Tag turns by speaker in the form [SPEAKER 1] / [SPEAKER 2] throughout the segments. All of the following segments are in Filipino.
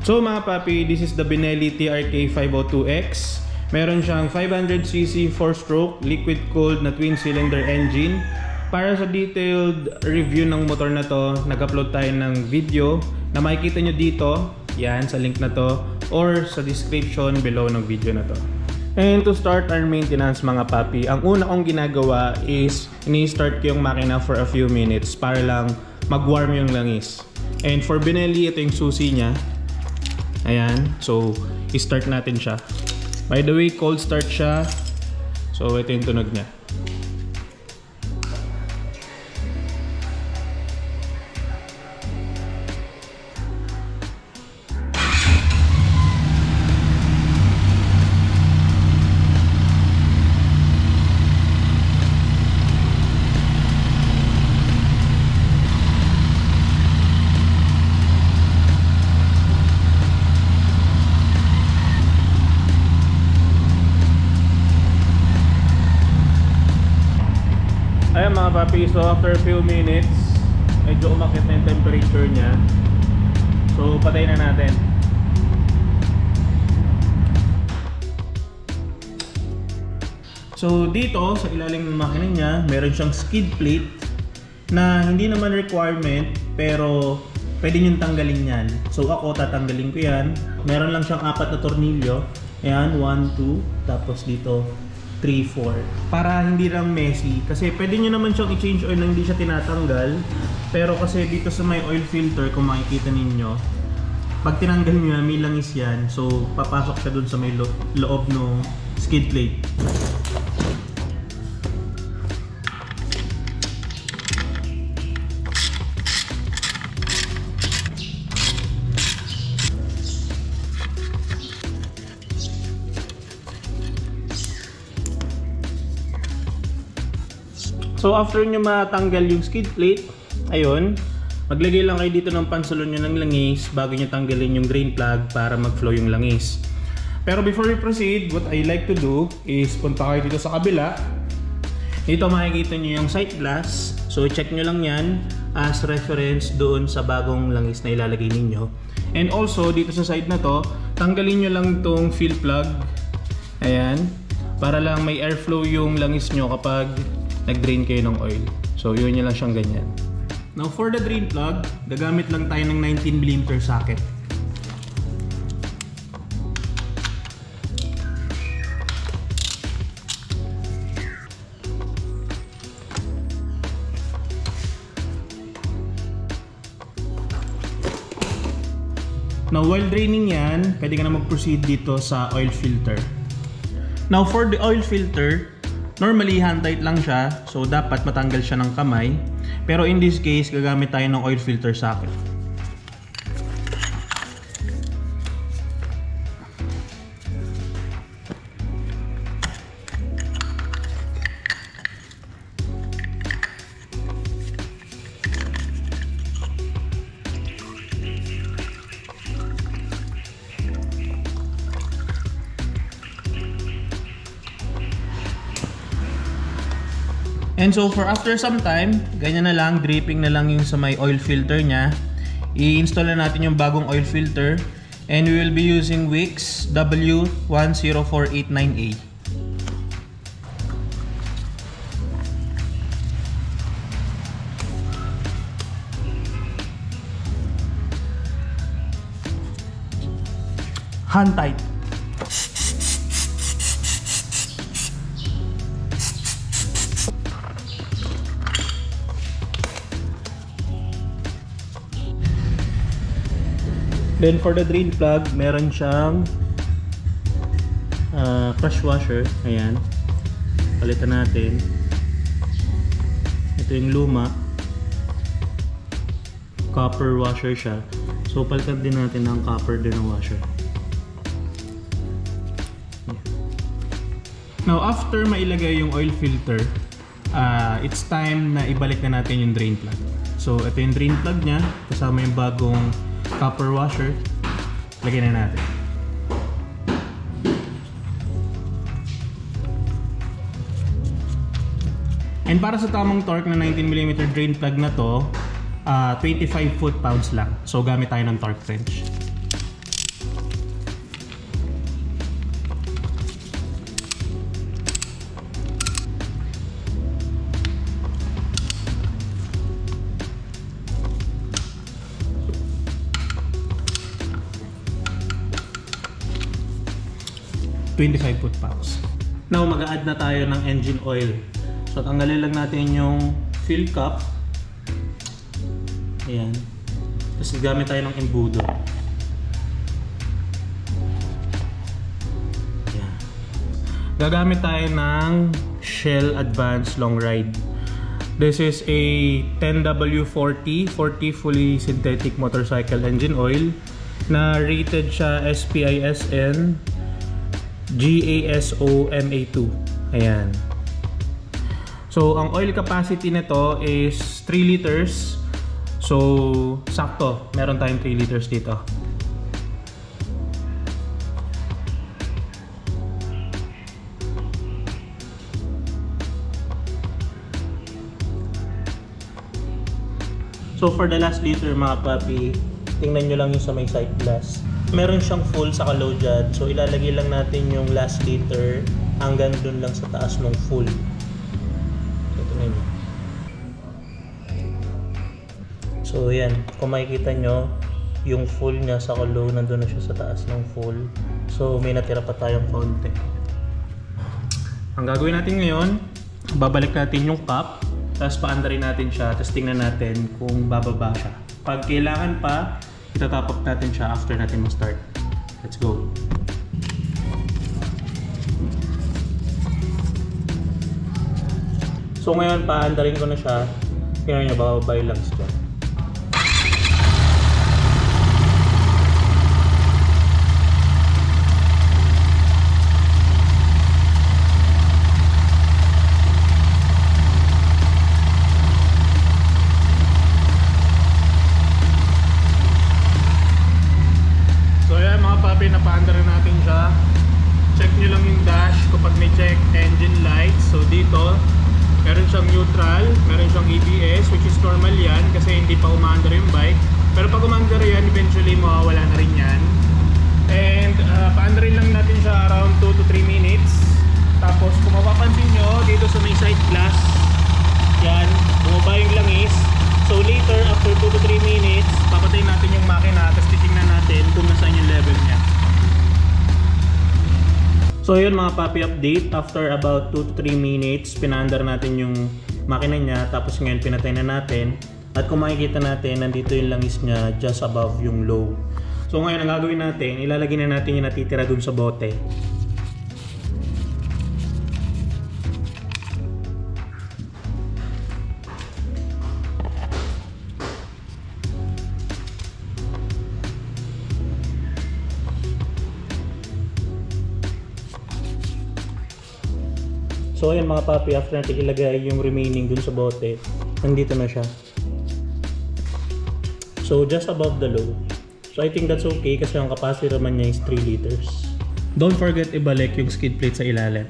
[SPEAKER 1] So mga papi, this is the Benelli TRK 502X. Meron siyang 500cc 4-stroke liquid-cooled na twin-cylinder engine. Para sa detailed review ng motor na to, nag-upload tayo ng video na makikita nyo dito, yan sa link na to, or sa description below ng video na to. And to start our maintenance mga papi, ang una kong ginagawa is ini-start ko yung makina for a few minutes para lang mag-warm yung langis. And for Benelli, ito yung susi niya. Ayan, so i-start natin siya. By the way, cold start siya. So ito yung tunog niya. Ayan mga papi, so after a few minutes, medyo umakit na yung temperature niya. So patay na natin. So dito sa ilalim ng makina niya, meron siyang skid plate na hindi naman requirement pero pwede niyong tanggalin yan. So ako tatanggalin ko yan. Meron lang siyang 4 na tornilyo. Ayan, 1, 2, tapos dito 3, 4. Para hindi lang messy. Kasi pwede nyo naman siyang i-change oil na hindi siya tinatanggal. Pero kasi dito sa may oil filter, kung makikita ninyo, pag tinanggal nyo, may langis yan. So papasok siya dun sa may loob ng skid plate. So after nyo matanggal yung skid plate, ayun, maglagay lang kayo dito ng pansulon nyo ng langis bago nyo tanggalin yung drain plug para mag-flow yung langis. Pero before we proceed, what I like to do is punta kayo dito sa kabila. Dito makikita nyo yung sight glass. So check nyo lang yan as reference doon sa bagong langis na ilalagay ninyo. And also dito sa side na to, tanggalin nyo lang tong fill plug. Ayan, para lang may airflow yung langis nyo kapag nag-drain kayo ng oil. So yun nyo lang siyang ganyan. Now for the drain plug, gagamit lang tayo ng 19mm socket. Now while draining yan, pwede ka na mag-proceed dito sa oil filter. Now for the oil filter, normally hand tight lang siya, so dapat matanggal siya ng kamay. Pero in this case, gagamit tayo ng oil filter socket. And so for after some time, ganyan na lang, dripping na lang yung sa may oil filter niya. I-install na natin yung bagong oil filter. And we will be using Wix W10489A. Hand tight. Then for the drain plug, meron siyang crush washer. Ayan, palitan natin. Ito yung luma, copper washer siya. So palitan din natin ng copper din ng washer. Now after mailagay yung oil filter, it's time na ibalik na natin yung drain plug. So ito yung drain plug niya, kasama yung bagong copper washer. Lagyan na natin. And para sa tamang torque na 19mm drain plug na to, 25 foot-pounds lang. So gamit tayo ng torque wrench. 25 foot packs. Now, mag-a-add na tayo ng engine oil. So, tanggalin lang natin yung fill cap. Ayan. Tapos gamit tayo ng embudo. Ayan. Gagamit tayo ng Shell Advanced Long Ride. This is a 10W40 fully synthetic motorcycle engine oil na rated siya SPISN GASO-MA2. Ayan. So, ang oil capacity nito is 3 liters. So, sakto. Meron tayong 3 liters dito. So, for the last liter mga papi, tingnan nyo lang yung sa may sight glass. Meron siyang full sa low dyan. So, ilalagay lang natin yung last liter hanggang dun lang sa taas ng full. So, tingnan nyo. So, yan. Kung makikita nyo, yung full niya sa low, nandun na siya sa taas ng full. So, may natira pa tayong konti. Ang gagawin natin ngayon, babalik natin yung cap, tapos paandarin natin siya, tapos tingnan natin kung bababa siya. Pag kailangan pa, itatap up natin siya after natin ma-start. Let's go! So ngayon, paandarin ko na siya. Tingnan nyo, bababa yung lungs dyan. Napaandaran natin siya. Check nyo lang yung dash kapag may check engine lights. So dito, meron siyang neutral, meron siyang ABS, which is normal yan kasi hindi pa umaandar yung bike. Pero pag umaandar yan, eventually mawawala na rin yan. And paandarin lang natin siya around 2 to 3 minutes. Tapos kung mapapansin nyo, dito sa may side glass, yan, bumaba yung langis. So later, after 2 to 3 minutes, papatayin natin yung makina, tapos titingnan natin kung nasaan yung level niya. So yun mga papi, update. After about 2 to 3 minutes, pinaandar natin yung makina niya. Tapos ngayon pinatay na natin. At kung makikita natin, nandito yung langis niya just above yung low. So ngayon ang gagawin natin, ilalagay na natin yung natitira dun sa bote. So ayan mga papi, after natin ilagay yung remaining dun sa bote, nandito na siya. So just above the low. So I think that's okay kasi ang capacity naman niya is 3 liters. Don't forget ibalik yung skid plate sa ilalim.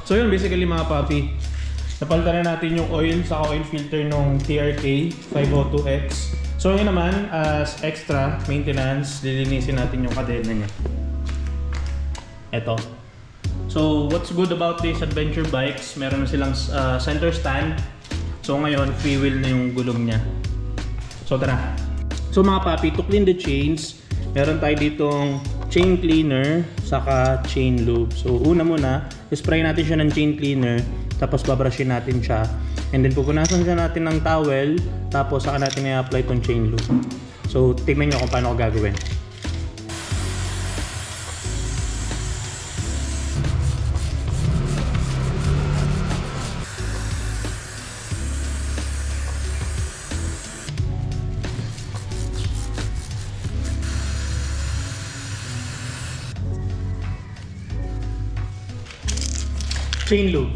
[SPEAKER 1] So yun, basically mga papi, napalitan na natin yung oil sa oil filter ng TRK 502X. So yun naman, as extra maintenance, lilinisin natin yung kadena niya. Eto. So what's good about these adventure bikes, meron na silang center stand. So ngayon, free wheel na yung gulong niya. So tara. So mga papi, to clean the chains, meron tayo ditong chain cleaner, saka chain lube. So una muna, spray natin siya ng chain cleaner, tapos babrushin natin siya. And then pupunasan siya natin ng towel, tapos saka natin i-apply itong chain lube. So tignan nyo kung paano ko gagawin. Chain lube.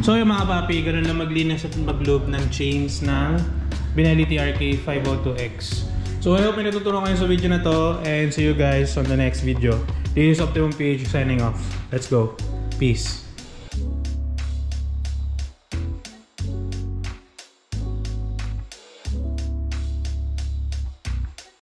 [SPEAKER 1] So yung mga papi, ganun lang maglinis at mag-lube ng chains ng Benelli TRK 502X. So I hope may natutunan kayo sa video na to, and see you guys on the next video. This is Optimum PH signing off. Let's go. Peace.